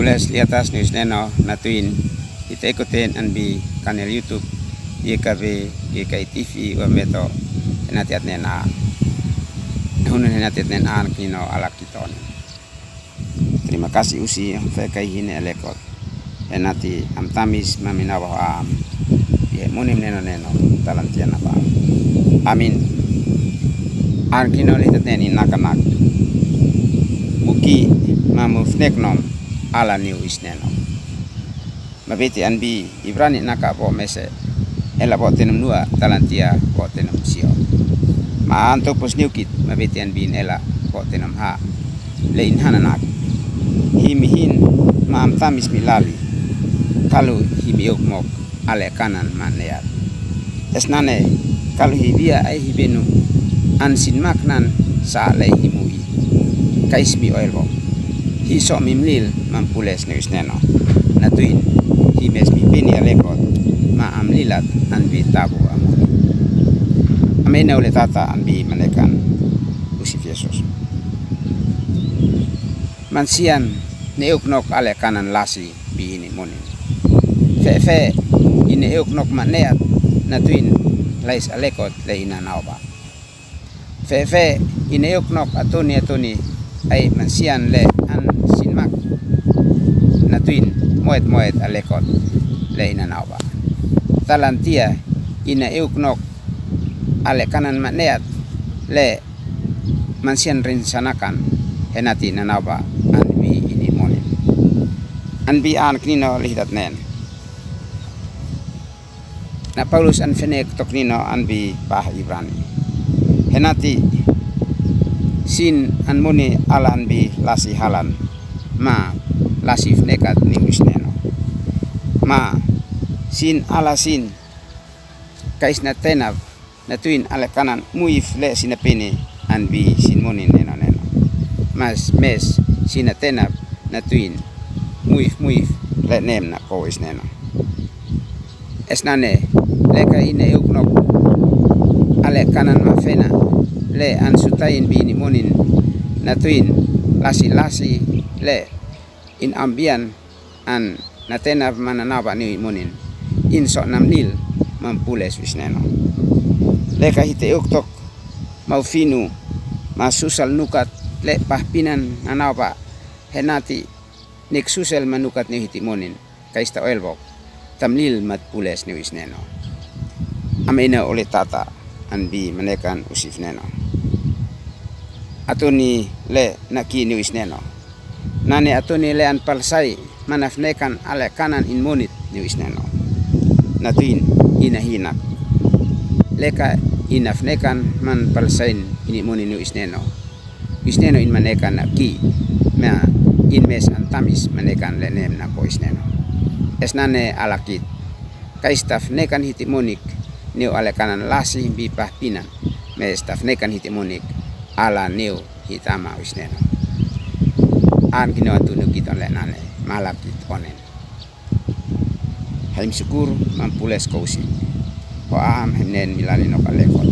Pules liatas news neno natuin kita ikutin anbi kanal YouTube YKB YKI TV wa meto natiat nena hunun natiat nena kino ala kiton. Terima kasih usi fekai hine elekot enati am tamis maminawa am ye munim neno talantian apa amin an kino litat neni nakanak muki mamufneknom ala new isneno mabiti anbi Ibrani naka po mese ela po tenum nua talantia po tenum sio ma anto pos niukit mabiti anbi ela po tenum ha lein hananak himihin ma am tamis milali kalau himiuk mok ale kanan maneat esnane kalau hibia ai hibenu ansin maknan sa le himui kaismi oilbo hiso mimlil mampules neus neno natuin himes mi pini alekot ma amlilat anbi tabu amuni amena oleh tata anbi menekan usif Yesus mansian neuknok ale kanan lasi bi ini monin fe ini euknok maneat natuin lais alekot leina nauba fe ini euknok atuni ai mansian le an sinmak natuin moet alekot le ina nawa talantia ina euknok ale kanan maneat le mansian rinsanakan henati nanawa anbi ini monin anbi an knino lihat nen na Paulus an fenek toknino anbi pah Ibrani henati sin an muni ala anbi lasi halan ma lasif nekat ningus neno ma sin ala sin kais na tenab natuin ala kanan muif le sinapini anbi sin muni neno mas mes sin tenab natuin muif le nem na kois neno esnane leka ine uknok ala kanan mafena le ansutain bini monin natuin lasi le in ambian an natena mananaba ni monin in so namnil mampules wisneno leka hite uktok maufinu masusal nukat le pahpinan nanaba henati nik susel manukat ni hiti monin kaista oilbok tamlil matpules ni wisneno amena oleh tata anbi menekan usif neno atuni le naki niwis neno nane atuni le an palsai manafnekan ale kanan in monit niwis neno natuin inahinak leka inafnekan man palsain ini moni niwis neno in manekan naki ma in mes antamis manekan le nem na pois neno esnane alakit kaistaf nekan hiti monik niu ale kanan lasi bipah pinan mes tafnekan hiti monik ala neu hitama wisneno an kino atunu kita le nane malakit onen haim syukur mampules kausi ho am hemnen milali no kalekon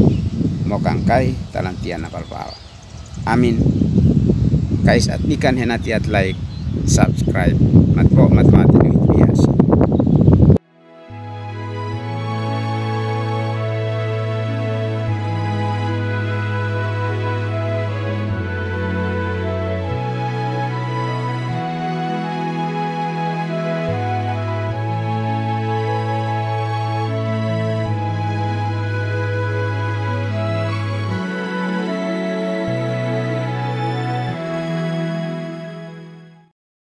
mokang kai talantian apal bawa amin kais atnikan henatiat like subscribe matko matmati